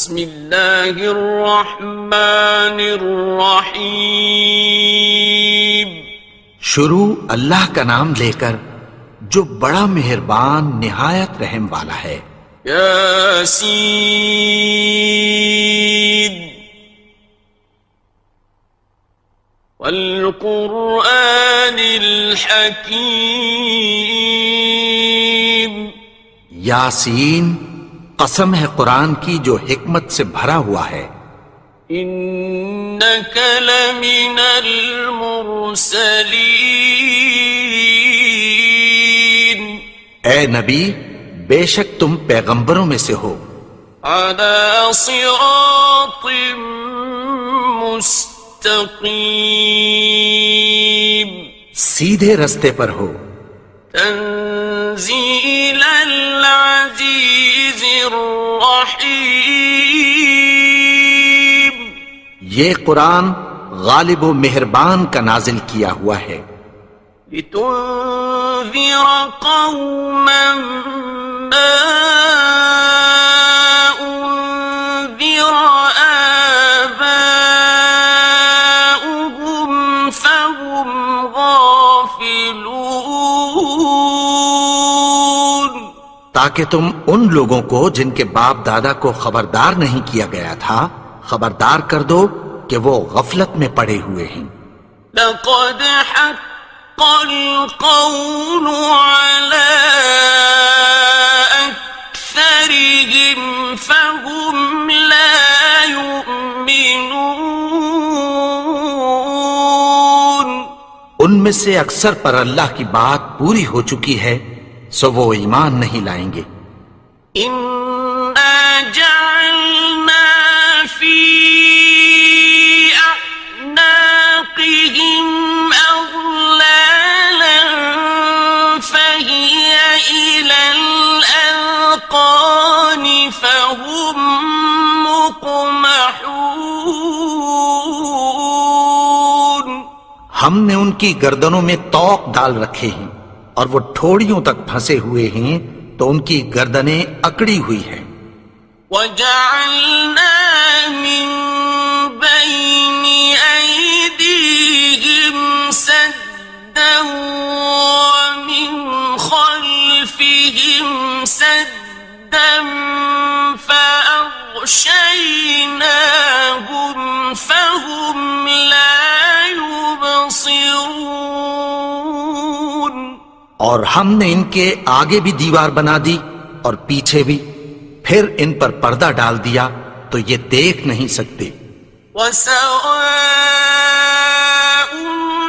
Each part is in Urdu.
بسم اللہ الرحمن الرحیم. شروع اللہ کا نام لے کر جو بڑا مہربان نہایت رحم والا ہے. یاسین والقرآن الحکیم. یاسین قسم ہے قرآن کی جو حکمت سے بھرا ہوا ہے. انک لمن المرسلین. اے نبی بے شک تم پیغمبروں میں سے ہو. علی صراط مستقیم. سیدھے رستے پر ہو. تنزیل العزیز الرحیم. یہ قرآن غالب و مہربان کا نازل کیا ہوا ہے. لتنذر قوما ما انذر آباؤهم فهم غافلون. تاکہ تم ان لوگوں کو جن کے باپ دادا کو خبردار نہیں کیا گیا تھا خبردار کر دو کہ وہ غفلت میں پڑے ہوئے ہیں. لقد حق القول على أكثرهم فهم لا يؤمنون. ان میں سے اکثر پر اللہ کی بات پوری ہو چکی ہے سو وہ ایمان نہیں لائیں گے. إنا جعلنا في أعناقهم أغلالا فهي إلى الأذقان فهم مقمحون. ہم نے ان کی گردنوں میں طوق ڈال رکھے ہیں اور وہ ٹھوڑیوں تک پھنسے ہوئے ہیں تو ان کی گردنیں اکڑی ہوئی ہیں. وَجَعَلْنَا مِن بَيْنِ أَيْدِيهِمْ سَدًّا وَمِنْ خَلْفِهِمْ سَدًّا فَأَغْشَيْنَاهُمْ فَهُمْ لَا يُبْصِرُونَ. اور ہم نے ان کے آگے بھی دیوار بنا دی اور پیچھے بھی پھر ان پر پردہ ڈال دیا تو یہ دیکھ نہیں سکتے. وَسَوَاءٌ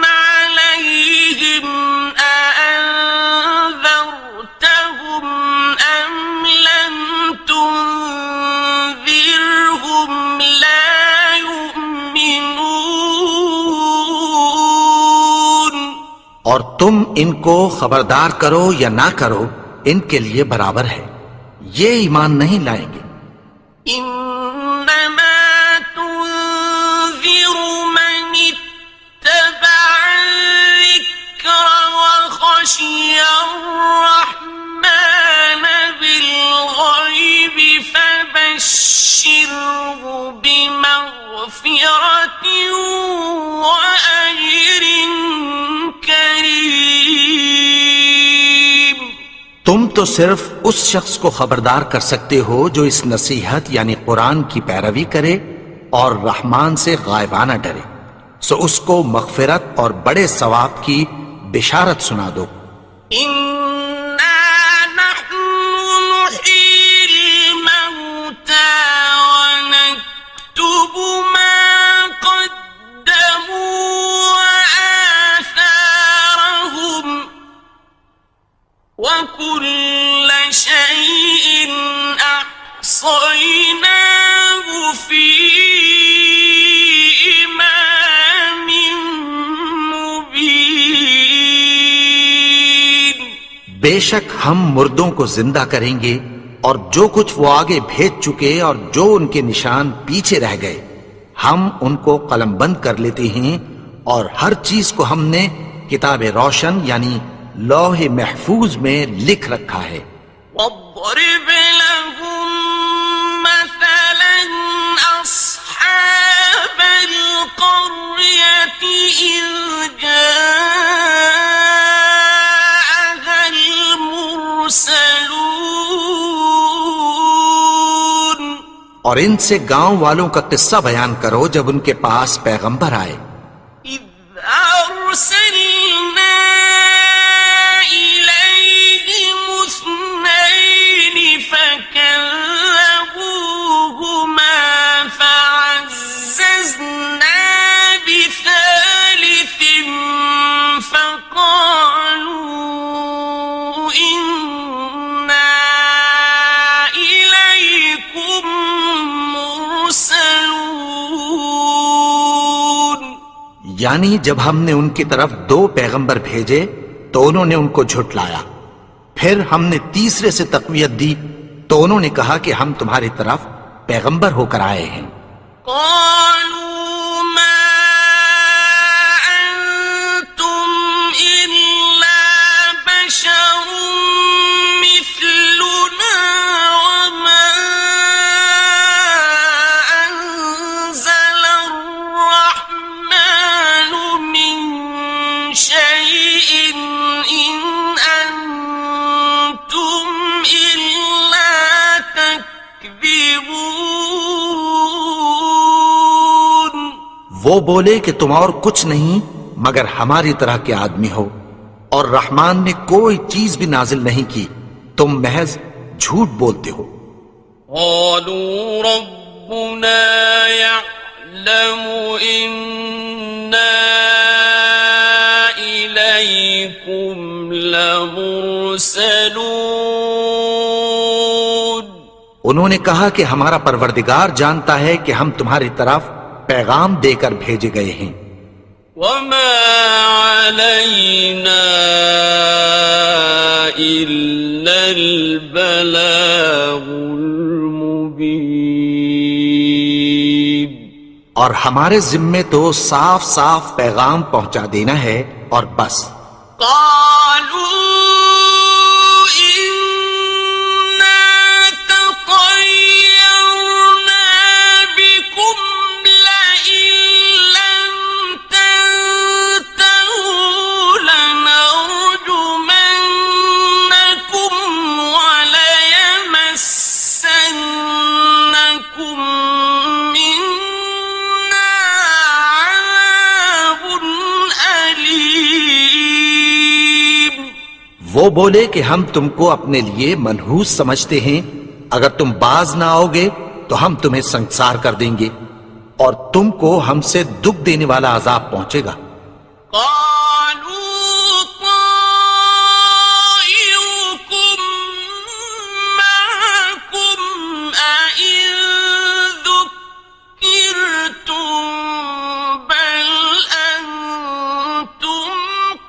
عَلَيْهِمْ أَأَنذَرْتَهُمْ أَمْ لَمْ تُنذِرْهُمْ لَا يُؤْمِنُونَ. اور تم ان کو خبردار کرو یا نہ کرو ان کے لیے برابر ہے یہ ایمان نہیں لائیں گے. إنما تنذر من اتبع الذكر وخشي الرحمن بالغيب فبشره بمغفرة وأجر كريم. تم تو صرف اس شخص کو خبردار کر سکتے ہو جو اس نصیحت یعنی قرآن کی پیروی کرے اور رحمان سے غائبانہ ڈرے سو اس کو مغفرت اور بڑے ثواب کی بشارت سنا دو. إنا نحن نحيي الموتى ونكتب ما قدموا وآثارهم وكل شيء أحصيناه في إمام مبين. بے شک ہم مردوں کو زندہ کریں گے اور جو کچھ وہ آگے بھیج چکے اور جو ان کے نشان پیچھے رہ گئے ہم ان کو قلم بند کر لیتے ہیں اور ہر چیز کو ہم نے کتاب روشن یعنی لوح محفوظ میں لکھ رکھا ہے. واضرب لهم مثلا إذ جاءها المرسلون اور ان سے گاؤں والوں کا قصہ بیان کرو جب ان کے پاس پیغمبر آئے. إذ أرسلنا إليهم اثنين فكذبوهما فعززنا بثالث فقالوا إنا إليكم مرسلون. یعنی جب ہم نے ان کی طرف 2 پیغمبر بھیجے تو انہوں نے ان کو جھٹلایا. پھر ہم نے تیسرے سے تقویت دی تو انہوں نے کہا کہ ہم تمہاری طرف پیغمبر ہو کر آئے ہیں. قالوا ما أنتم إلا بشر مثلنا وما أنزل الرحمن من شيء إن أنتم إلا تكذبون. وہ بولے کہ تم اور کچھ نہیں مگر ہماری طرح کے آدمی ہو اور رحمان نے کوئی چیز بھی نازل نہیں کی، تم محض جھوٹ بولتے ہو. قالوا ربنا يعلم إنا إليكم لمرسلون. انہوں نے کہا کہ ہمارا پروردگار جانتا ہے کہ ہم تمہاری طرف پیغام دے کر بھیجے گئے ہیں. وما علينا إلا البلاغ المبين. اور ہمارے ذمے تو صاف صاف پیغام پہنچا دینا ہے اور بس. قالوا إنا تطيرنا بكم لئن لم تنتهوا لنرجمنكم وليمسنكم منا عذاب أليم. وہ بولے کہ ہم تم کو اپنے لیے منحوس سمجھتے ہیں، اگر تم باز نہ آؤ گے تو ہم تمہیں سنسار کر دیں گے اور تم کو ہم سے دکھ دینے والا عذاب پہنچے گا. قالوا طائركم معكم أئن ذكرتم بل أنتم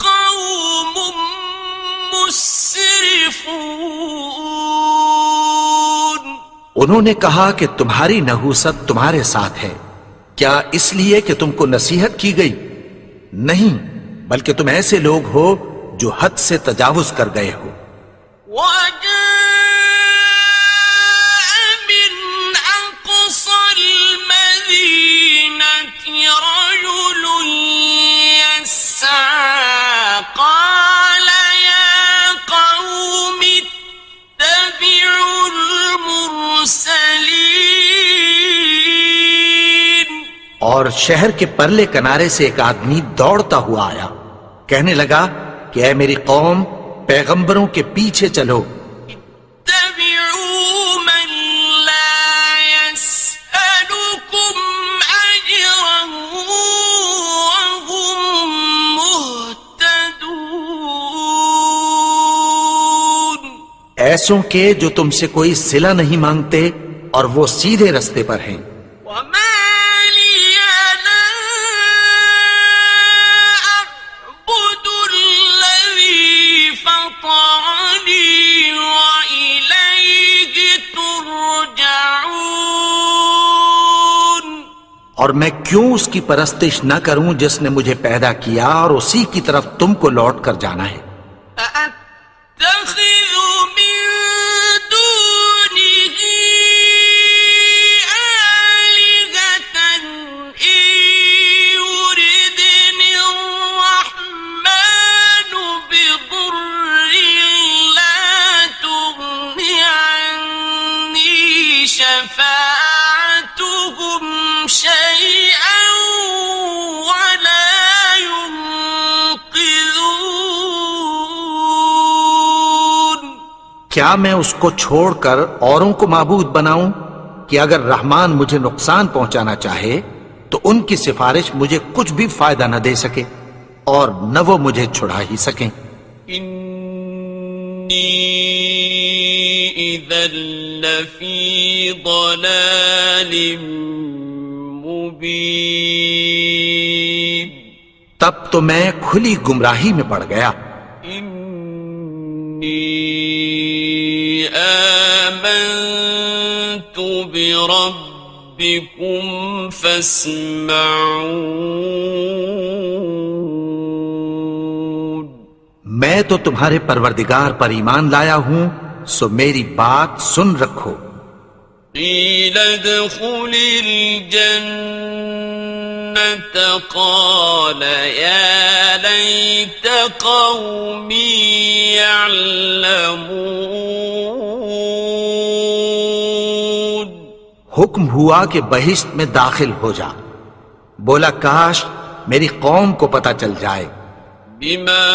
قوم مسرفون. انہوں نے کہا کہ تمہاری نحوست تمہارے ساتھ ہے، کیا اس لیے کہ تم کو نصیحت کی گئی؟ نہیں، بلکہ تم ایسے لوگ ہو جو حد سے تجاوز کر گئے ہو. وجاء من أقصى المدينة رجل يسعى قال يا قوم اتبعوا المرسلين. اور شہر کے پرلے کنارے سے ایک آدمی دوڑتا ہوا آیا، کہنے لگا کہ اے میری قوم، پیغمبروں کے پیچھے چلو. اتبعوا من لا يسألكم أجرا وهم مهتدون. ایسوں کے جو تم سے کوئی صلہ نہیں مانگتے اور وہ سیدھے رستے پر ہیں. وما لي لا أعبد الذي فطرني وإليه ترجعون. اور میں کیوں اس کی پرستش نہ کروں جس نے مجھے پیدا کیا اور اسی کی طرف تم کو لوٹ کر جانا ہے. أأتخذ من دونه آلهة إن يردني شفاعتهم شيئا ولا ينقذون. کیا میں اس کو چھوڑ کر اوروں کو معبود بناؤں کہ اگر رحمان مجھے نقصان پہنچانا چاہے تو ان کی سفارش مجھے کچھ بھی فائدہ نہ دے سکے اور نہ وہ مجھے چھڑا ہی سکیں. انی اذا لفی ضلال مبین. تب تو میں کھلی گمراہی میں پڑ گیا. انی آمنت بربکم فاسمعون. میں تو تمہارے پروردگار پر ایمان لایا ہوں سو میری بات سن رکھو. قیل ادخل الجنة قال یا لیت قومی یعلمون. حکم ہوا کہ بہشت میں داخل ہو جا. بولا کاش میری قوم کو پتہ چل جائے. بما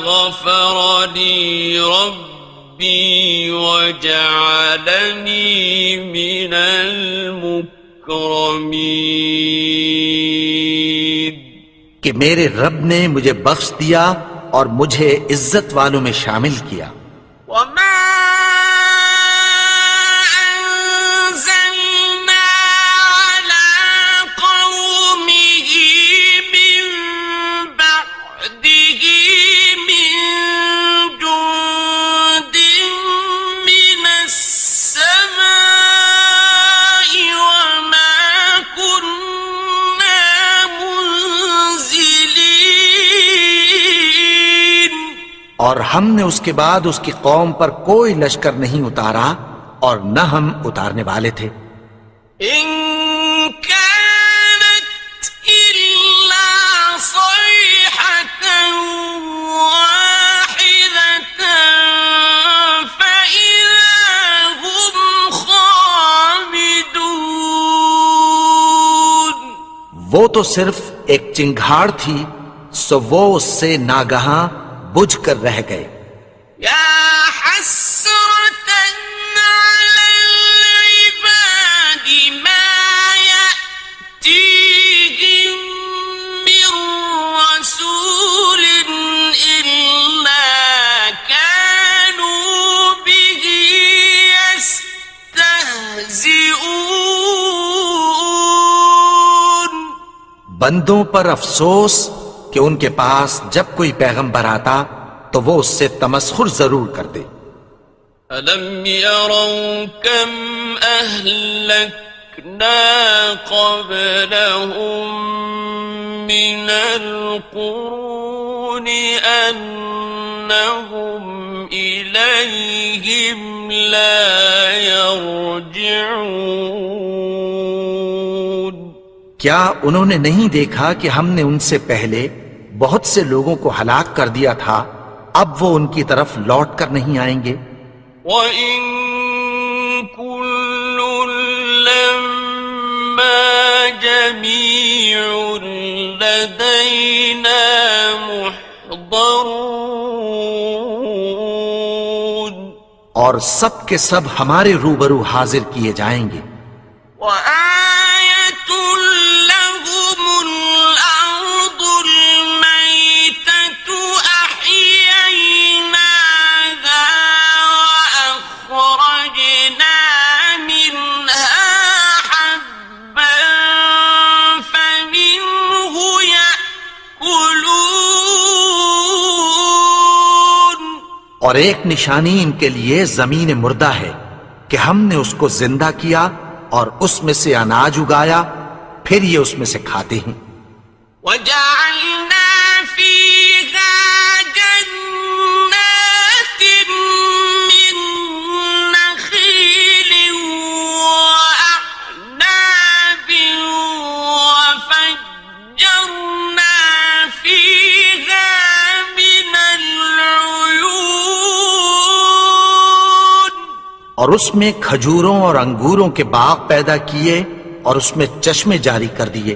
غفر لی ربی وجعلنی من المکرمین. کہ میرے رب نے مجھے بخش دیا اور مجھے عزت والوں میں شامل کیا. وما أنزلنا على قومه من بعده من جند من السماء وما كنا منزلين. اور ہم نے اس کے بعد اس کی قوم پر کوئی لشکر نہیں اتارا اور نہ ہم اتارنے والے تھے. إن كانت إلا صيحة واحدة فإذا هم خامدون. وہ تو صرف ایک چنگھاڑ تھی سو وہ اس سے ناگہاں بجھ کر رہ گئے. يا حسرة على العباد ما يأتيهم من رسول إلا كانوا به يستهزئون. بندوں پر افسوس کہ ان کے پاس جب کوئی پیغمبر آتا تو وہ اس سے تمسخر ضرور کرتے. ألم يروا كم أهلكنا قبلهم من القرون أنهم إليهم لا يرجعون. کیا انہوں نے نہیں دیکھا کہ ہم نے ان سے پہلے بہت سے لوگوں کو ہلاک کر دیا تھا، اب وہ ان کی طرف لوٹ کر نہیں آئیں گے؟ وَإِن كُلٌّ لَمَّا جَمِيعٌ لَدَيْنَا مُحْضَرُونَ. اور سب کے سب ہمارے روبرو حاضر کیے جائیں گے. وَآيَةٌ لَهُمُ الْأَرْضُ الْمَيْتَةُ أَحْيَيْنَاهَا وَأَخْرَجْنَا مِنْهَا حَبًّا فَمِنْهُ يَأْكُلُونَ. اور ایک نشانی ان کے لیے زمین مردہ ہے کہ ہم نے اس کو زندہ کیا اور اس میں سے اناج اگایا، پھر یہ اس میں سے کھاتے ہیں. وَجَعَلْنَا فِيهَا جَنَّاتٍ مِّن نَخِيلٍ وَأَعْنَابٍ وَفَجَّرْنَا فِيهَا مِنَ الْعُيُونِ. اور اس میں کھجوروں اور انگوروں کے باغ پیدا کیے اور اس میں چشمے جاری کر دیے،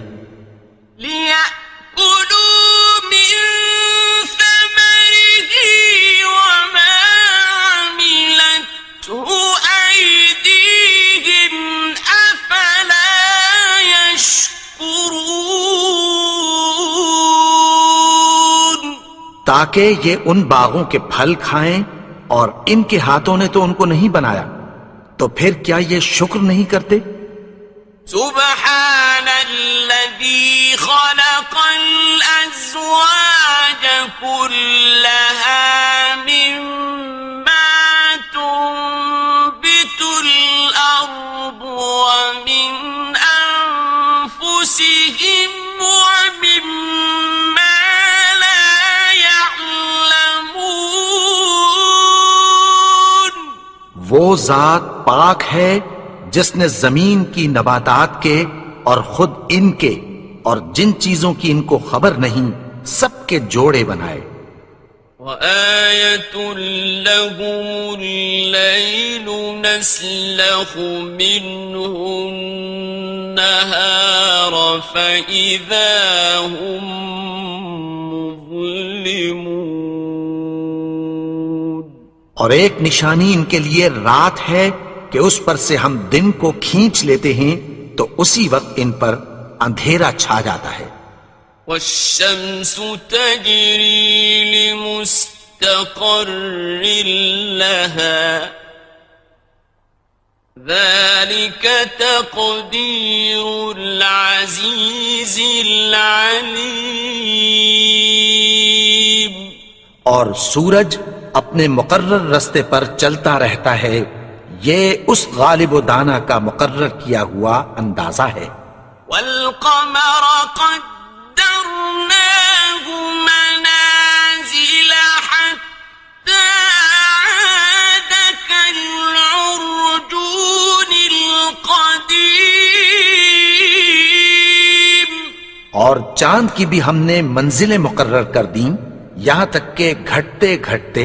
لِيَأْكُلُوا مِن ثَمَرِهِ وَمَا عَمِلَتْهُ أَيْدِيهِمْ أَفَلَا يَشْكُرُونَ تاکہ یہ ان باغوں کے پھل کھائیں، اور ان کے ہاتھوں نے تو ان کو نہیں بنایا، تو پھر کیا یہ شکر نہیں کرتے؟ سبحان الذي خلق الأزواج كلها مما تنبت الأرض ومن أنفسهم ومما لا يعلمون وہ ذات پاک ہے جس نے زمین کی نباتات کے اور خود ان کے اور جن چیزوں کی ان کو خبر نہیں سب کے جوڑے بنائے۔ وَآيَةٌ لَهُمُ اللَّيْلُ نَسْلَخُ مِنْهُ النَّهَارَ فَإِذَا هُمْ مُظْلِمُونَ اور ایک نشانی ان کے لیے رات ہے کہ اس پر سے ہم دن کو کھینچ لیتے ہیں تو اسی وقت ان پر اندھیرا چھا جاتا ہے۔ وَالشَّمْسُ تَجْرِي لِمُسْتَقَرٍّ لَهَا ذَلِكَ تَقْدِيرُ الْعَزِيزِ الْعَلِيمِ اور سورج اپنے مقرر رستے پر چلتا رہتا ہے، یہ اس غالب و دانا کا مقرر کیا ہوا اندازہ ہے۔ وَالْقَمَرَ قَدَّرْنَاهُ مَنَازِلَ حَتَّى عَادَ كَالْعُرْجُونِ الْقَدِيمِ اور چاند کی بھی ہم نے منزلیں مقرر کر دیں، یہاں تک کہ گھٹتے گھٹتے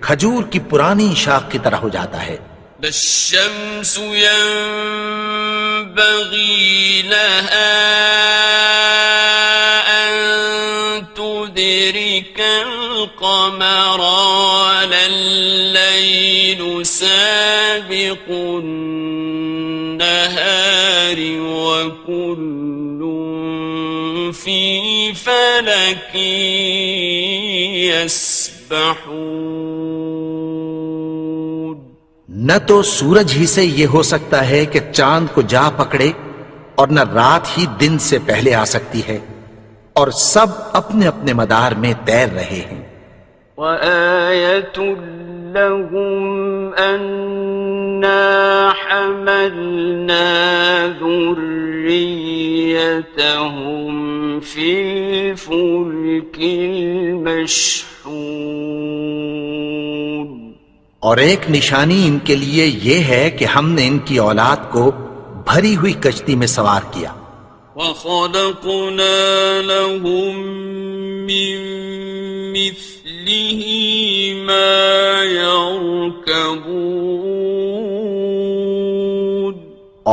کھجور کی پرانی شاخ کی طرح ہو جاتا ہے۔ لا الشمس ينبغي لها أن تدرك القمر ولا الليل سابق النهار وكل في فلك يسبحون نہ تو سورج ہی سے یہ ہو سکتا ہے کہ چاند کو جا پکڑے، اور نہ رات ہی دن سے پہلے آ سکتی ہے، اور سب اپنے اپنے مدار میں تیر رہے ہیں۔ وَآيَةٌ لَهُمْ أَنَّا حَمَلْنَا ذُرِّيَّتَهُمْ فِي الْفُلْكِ الْمَشْحُونِ اور ایک نشانی ان کے لیے یہ ہے کہ ہم نے ان کی اولاد کو بھری ہوئی کشتی میں سوار کیا۔ وَخَلَقْنَا لَهُم مِّن مِّثْلِهِ مَا يَرْكَبُونَ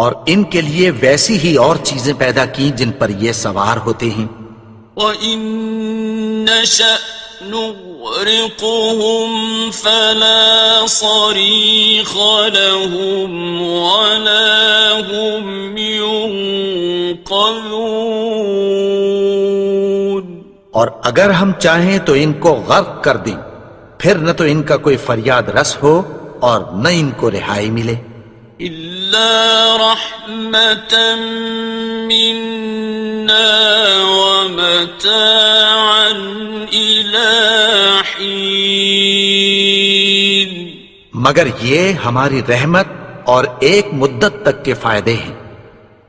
اور ان کے لیے ویسی ہی اور چیزیں پیدا کی جن پر یہ سوار ہوتے ہیں۔ وَإِن نَّشَأْ نُغْرِقْهُمْ فَلَا صَرِيخَ لَهُمْ وَلَا هُمْ يُنقَذُونَ اور اگر ہم چاہیں تو ان کو غرق کر دیں، پھر نہ تو ان کا کوئی فریاد رس ہو اور نہ ان کو رہائی ملے۔ إِلَّا رَحْمَةً مِّنَّا وَمَتَاعًا إِلَىٰ حِينٍ مگر یہ ہماری رحمت اور ایک مدت تک کے فائدے ہیں۔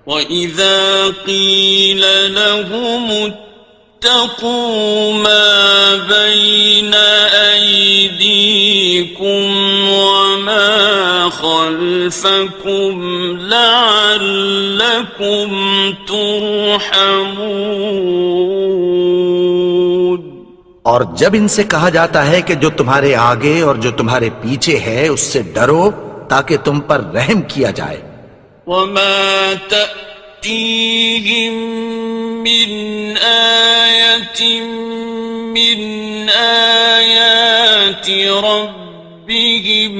وَإِذَا قِيلَ لَهُمُ اتَّقُوا مَا بَيْنَ أَيْدِيكُمْ وَمَا خَلْفَكُمْ لَعَلَّكُمْ تُرْحَمُونَ اور جب ان سے کہا جاتا ہے کہ جو تمہارے آگے اور جو تمہارے پیچھے ہے اس سے ڈرو تاکہ تم پر رحم کیا جائے۔ وما تأتيهم من آية من آيات ربهم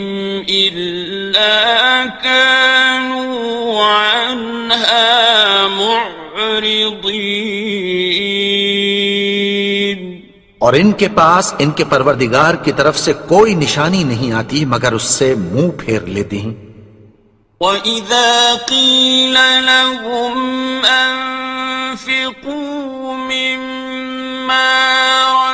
إلا كانوا عنها معرضين۔ اور ان کے پاس ان کے پروردگار کی طرف سے کوئی نشانی نہیں آتی مگر اس سے منہ پھیر لیتے ہیں۔ وَإِذَا قِيلَ لَهُمْ أَنفِقُوا مِمَّا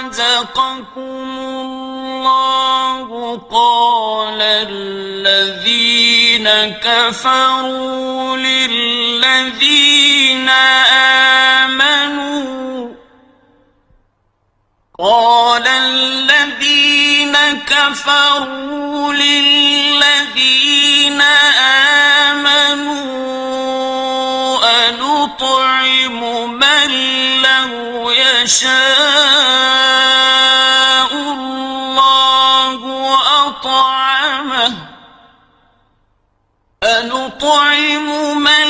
رَزَقَكُمُ اللَّهُ قَالَ الَّذِينَ كَفَرُوا لِلَّذِينَ آمنوا أنطعم من لو يشاء الله أطعمه أنطعم من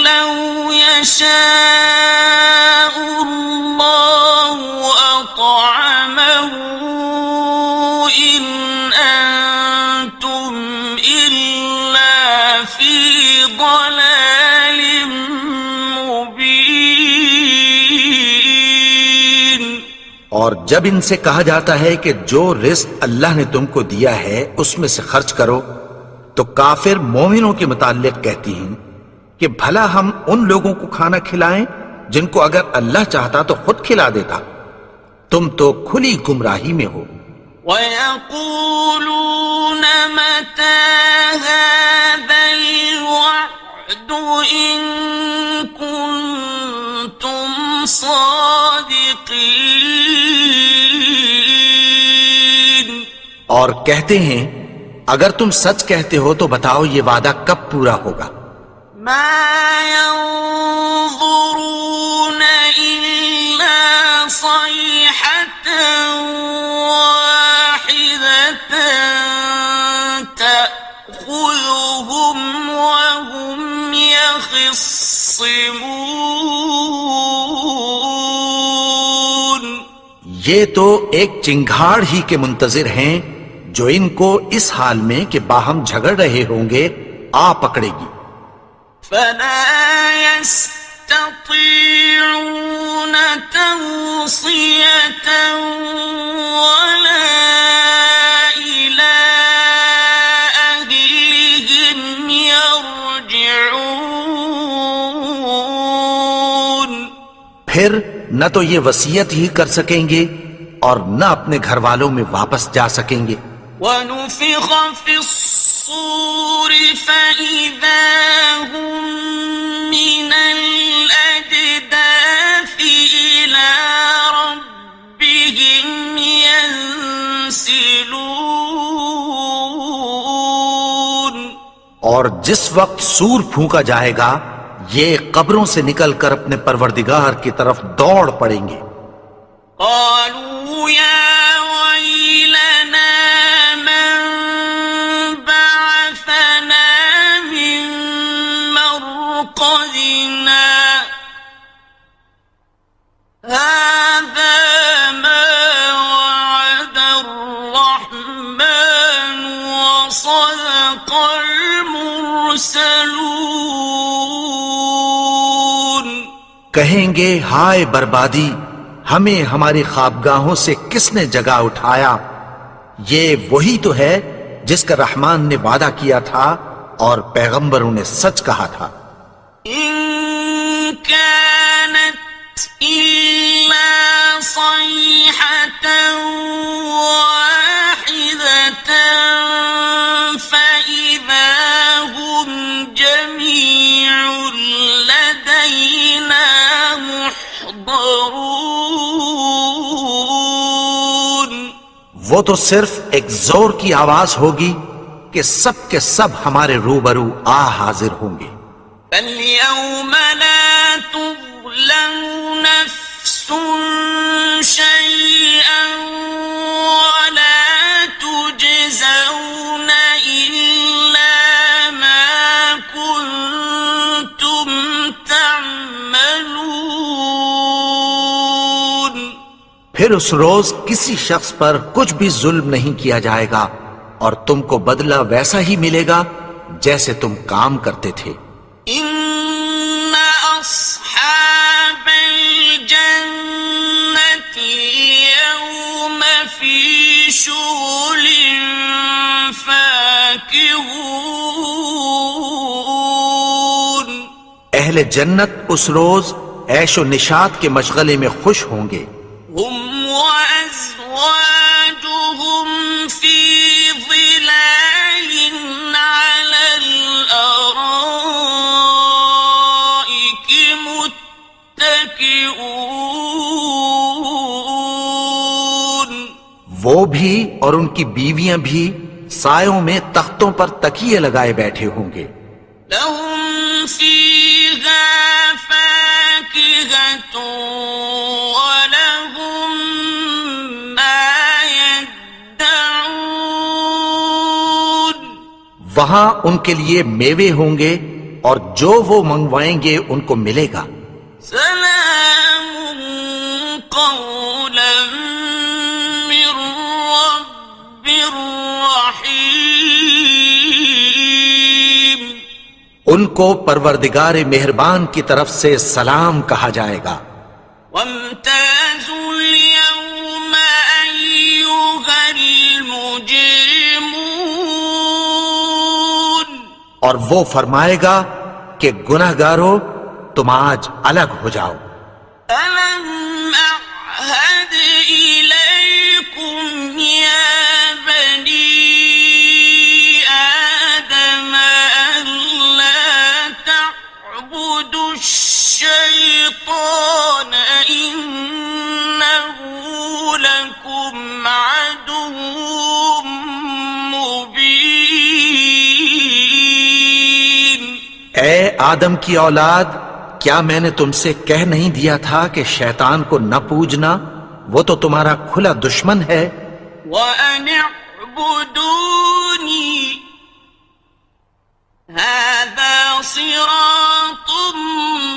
لو يشاء الله أطعمه إن أنتم إلا في ضلال مبين۔ اور جب ان سے کہا جاتا ہے کہ جو رزق اللہ نے تم کو دیا ہے اس میں سے خرچ کرو، تو کافر مومنوں کے متعلق کہتی ہیں کہ بھلا ہم ان لوگوں کو کھانا کھلائیں جن کو اگر اللہ چاہتا تو خود کھلا دیتا، تم تو کھلی گمراہی میں ہو۔ وَيَقُولُونَ مَتَى هَذَا الْوَعْدُ إِن كُنتُمْ صَادِقِينَ۔ اور کہتے ہیں اگر تم سچ کہتے ہو تو بتاؤ یہ وعدہ کب پورا ہوگا۔ مَا يَنظُرُونَ إِلَّا صَيْحَةً وَاحِدَةً تَأْخُذُهُمْ وَهُمْ يَخِصِّمُونَ۔ یہ تو ایک چنگھاڑ ہی کے منتظر ہیں جو ان کو اس حال میں کہ باہم جھگڑ رہے ہوں گے آ پکڑے گی۔ فَلَا يَسْتَطِيعُونَ تَوْصِيَةً وَلَا إِلَىٰ أَهْلِهِمْ يَرْجِعُونَ۔ پھر نہ تو یہ وصیت ہی کر سکیں گے اور نہ اپنے گھر والوں میں واپس جا سکیں گے۔ وَنُفِخَ فِي الصُّورِ فَإِذَا هُم مِّنَ الْأَجْدَاثِ إِلَىٰ رَبِّهِمْ يَنسِلُونَ۔ اور جس وقت سور پھونکا جائے گا یہ قبروں سے نکل کر اپنے پروردگار کی طرف دوڑ پڑیں گے۔ قالوا يا ويلنا من بعثنا من مرقدنا هذا ما وعد الرحمن وصدق المرسلون۔ کہیں گے ہائے بربادی، ہمیں ہماری خوابگاہوں سے کس نے جگا اٹھایا؟ یہ وہی تو ہے جس کا رحمان نے وعدہ کیا تھا اور پیغمبروں نے سچ کہا تھا۔ إن كانت إلا صيحة واحدة فإذا هم جميع لدينا محضرون۔ وہ تو صرف ایک زور کی آواز ہوگی کہ سب کے سب ہمارے روبرو آ حاضر ہوں گے۔ فَالْيَوْمَ لَا تُظْلَمُ نَفْسٌ شَيْئًا وَلَا تُجْزَوْنَ إِلَّا پھر اس روز کسی شخص پر کچھ بھی ظلم نہیں کیا جائے گا اور تم کو بدلہ ویسا ہی ملے گا جیسے تم کام کرتے تھے۔ إن أصحاب الجنة اليوم في شغل فاكهون۔ اہل جنت اس روز عیش و نشاط کے مشغلے میں خوش ہوں گے۔ هم وأزواجهم في ظلال على الأرائك متكئون۔ وہ بھی اور ان کی بیویاں بھی سایوں میں تختوں پر تکیے لگائے بیٹھے ہوں گے۔ لهم فيها فاكهة ولهم ما يدعون۔ وہاں ان کے لیے میوے ہوں گے اور جو وہ منگوائیں گے ان کو ملے گا۔ سلام قولا من رب رحيم۔ ان کو پروردگار مہربان کی طرف سے سلام کہا جائے گا۔ وامتازوا اليوم أيها المجرمون۔ اور وہ فرمائے گا کہ گنہگارو تم آج الگ ہو جاؤ۔ ألم أعهد إليكم يا بني آدم ألا تعبدوا الشيطان إنه لكم عدو مبين۔ اے آدم کی اولاد، کیا میں نے تم سے کہہ نہیں دیا تھا کہ شیطان کو نہ پوجنا؟ وہ تو تمہارا کھلا دشمن ہے۔ وَأَنِ اعْبُدُونِي هَذَا صِرَاطٌ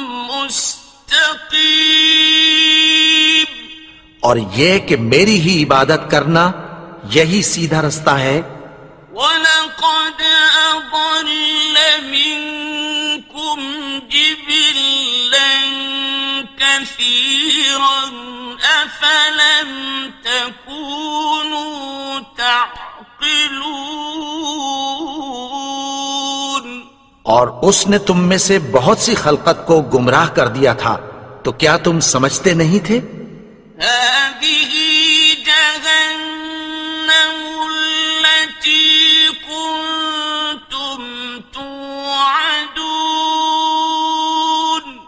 مُسْتَقِيمٌ۔ اور یہ کہ میری ہی عبادت کرنا یہی سیدھا رستہ ہے۔ وَلَقَدْ أَضَلَّ مِنكُمْ جِبِلًّا كَثِيرًا أَفَلَمْ تَكُونُوا تَعْقِلُونَ۔ اور اس نے تم میں سے بہت سی خلقت کو گمراہ کر دیا تھا، تو کیا تم سمجھتے نہیں تھے؟ هذه جهنم التي كنتم توعدون۔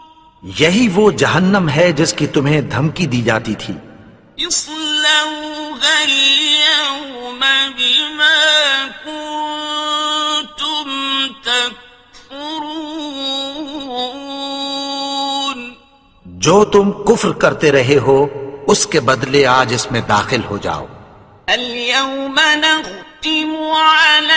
یہی وہ جہنم ہے جس کی تمہیں دھمکی دی جاتی تھی۔ اصلوها اليوم بما كنتم تكفرون۔ جو تم کفر کرتے رہے ہو اس کے بدلے آج اس میں داخل ہو جاؤ۔ اليوم نختم على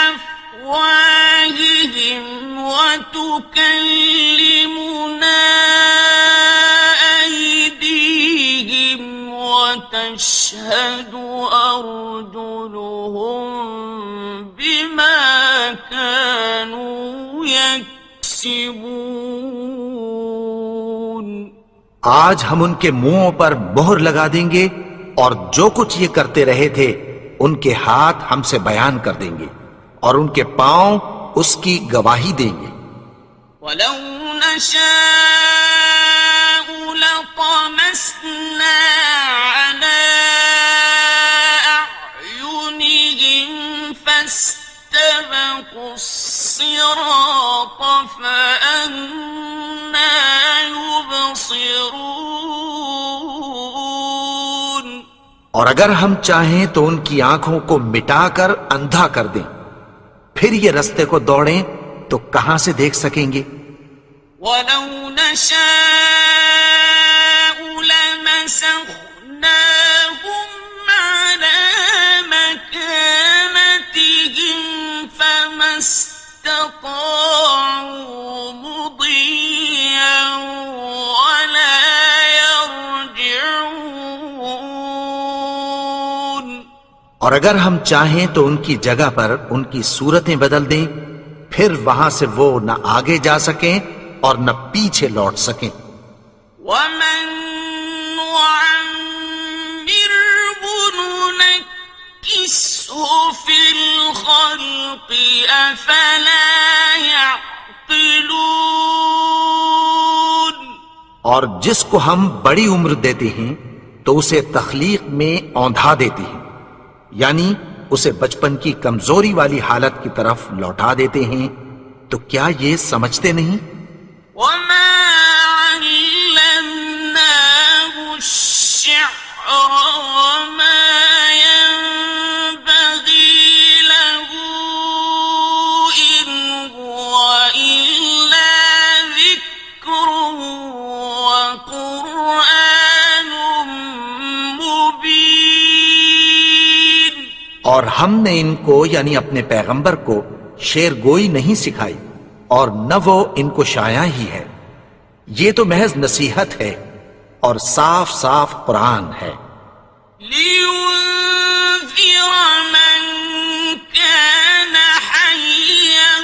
أفواههم وتكلمنا أيديهم وتشهد أرجلهم بما كانوا يكسبون۔ آج ہم ان کے منہوں پر مہر لگا دیں گے اور جو کچھ یہ کرتے رہے تھے ان کے ہاتھ ہم سے بیان کر دیں گے اور ان کے پاؤں اس کی گواہی دیں گے۔ ولو نشاء لطمسنا على أعينهم فاستبقوا الصراط فأنى يبصرون۔ اور اگر ہم چاہیں تو ان کی آنکھوں کو مٹا کر اندھا کر دیں، پھر یہ رستے کو دوڑیں تو کہاں سے دیکھ سکیں گے؟ وَلَوْ نَشَاءُ لَمَسَخْنَاهُمْ عَلَى مَكَانَتِهِمْ فَمَا اسْتَطَاعُوا مُضِيًّا وَلَا يَرْجِعُونَ۔ اور اگر ہم چاہیں تو ان کی جگہ پر ان کی صورتیں بدل دیں، پھر وہاں سے وہ نہ آگے جا سکیں اور نہ پیچھے لوٹ سکیں۔ ومن نعمره ننكسه في الخلق أفلا يعقلون۔ اور جس کو ہم بڑی عمر دیتے ہیں تو اسے تخلیق میں اوندھا دیتے ہیں، یعنی اسے بچپن کی کمزوری والی حالت کی طرف لوٹا دیتے ہیں، تو کیا یہ سمجھتے نہیں؟ وما علمناه الشعر وما ينبغي له إن هو إلا ذكر وقرآن مبين۔ اور ہم نے ان کو یعنی اپنے پیغمبر کو شعر گوئی نہیں سکھائی، اور نہ وہ ان کو شایع ہی ہے، یہ تو محض نصیحت ہے اور صاف صاف قرآن ہے۔ لينذر من كان حيا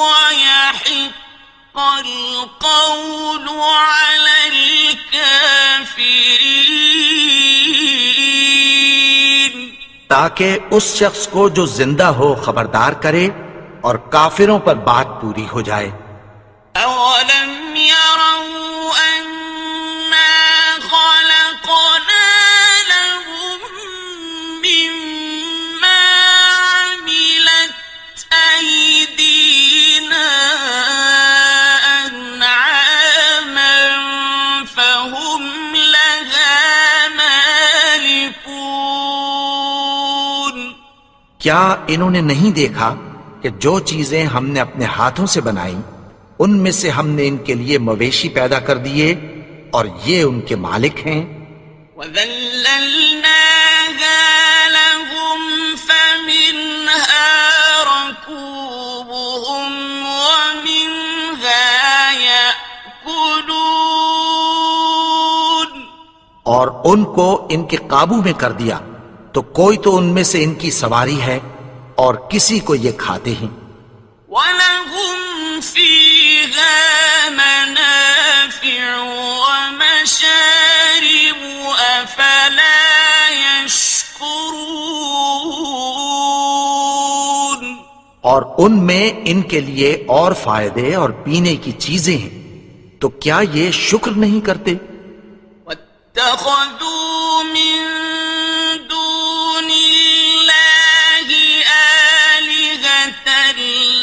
ويحق القول على الكافرين۔ تاکہ اس شخص کو جو زندہ ہو خبردار کرے اور کافروں پر بات پوری ہو جائے۔ أولم يروا أنا خلقنا لهم مما عملت أيدينا أنعاما فهم لها مالكون۔ کیا انہوں نے نہیں دیکھا کہ جو چیزیں ہم نے اپنے ہاتھوں سے بنائیں ان میں سے ہم نے ان کے لیے مویشی پیدا کر دیے اور یہ ان کے مالک ہیں۔ وَذَلَّلْنَاهَا لَهُمْ فَمِنْهَا رَكُوبُهُمْ وَمِنْهَا يَأْكُلُونَ۔ اور ان کو ان کے قابو میں کر دیا تو کوئی تو ان میں سے ان کی سواری ہے اور کسی کو یہ کھاتے ہیں۔ وَلَهُمْ فِيهَا مَنَافِعُ وَمَشَارِبُ أَفَلَا يَشْكُرُونَ۔ اور ان میں ان کے لیے اور فائدے اور پینے کی چیزیں ہیں، تو کیا یہ شکر نہیں کرتے؟ وَاتَّخَذُوا مِن دُونِ اللَّهِ آلِهَةً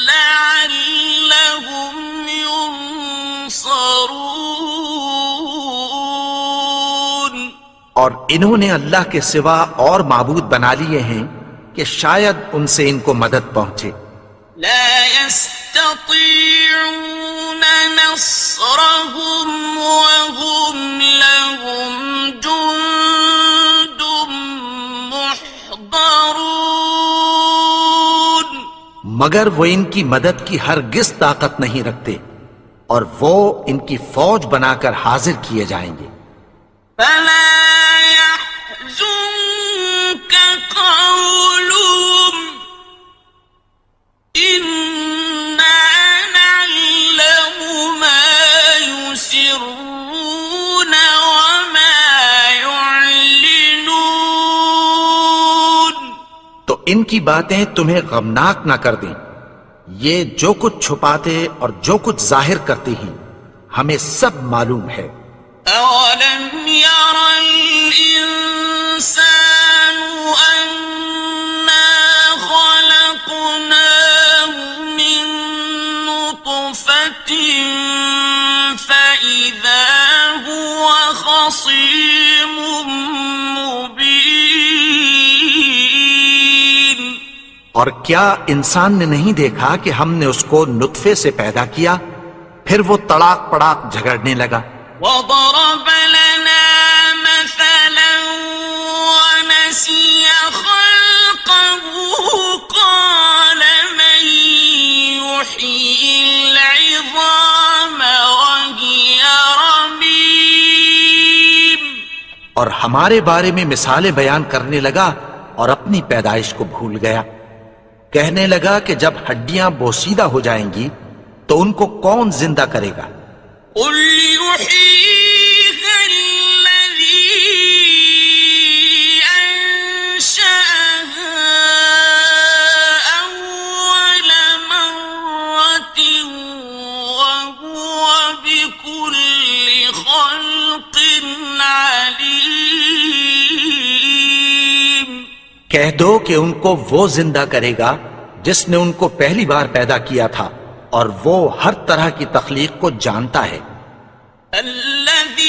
لَعَلَّهُمْ يُنصَرُونَ۔ اور انہوں نے اللہ کے سوا اور معبود بنا لیے ہیں کہ شاید ان سے ان کو مدد پہنچے۔ لا يستطيعون نصرهم وهم لهم جند محضرون۔ مگر وہ ان کی مدد کی ہرگز طاقت نہیں رکھتے اور وہ ان کی فوج بنا کر حاضر کیے جائیں گے۔ فلا يحزنك قولهم إنا نعلم ما يسرون وما يعلنون۔ تو ان کی باتیں تمہیں غمناک نہ کر دیں، یہ جو کچھ چھپاتے اور جو کچھ ظاہر کرتے ہیں ہمیں سب معلوم ہے۔ أولم ير الإنسان أنا خلقناه من نطفة فإذا هو خصيم مبين۔ اور کیا انسان نے نہیں دیکھا کہ ہم نے اس کو نطفے سے پیدا کیا، پھر وہ تڑاک پڑاک جھگڑنے لگا۔ وضرب لنا مثلا ونسي خلقه قال من يحيي العظام وهي رميم۔ اور ہمارے بارے میں مثالیں بیان کرنے لگا اور اپنی پیدائش کو بھول گیا۔ کہنے لگا کہ جب ہڈیاں بوسیدہ ہو جائیں گی تو ان کو کون زندہ کرے گا؟ قل يحييها الذي أنشأها أول مرة وهو بكل خلق عليم۔ کہہ دو کہ ان کو وہ زندہ کرے گا جس نے ان کو پہلی بار پیدا کیا تھا، اور وہ ہر طرح کی تخلیق کو جانتا ہے۔ الذي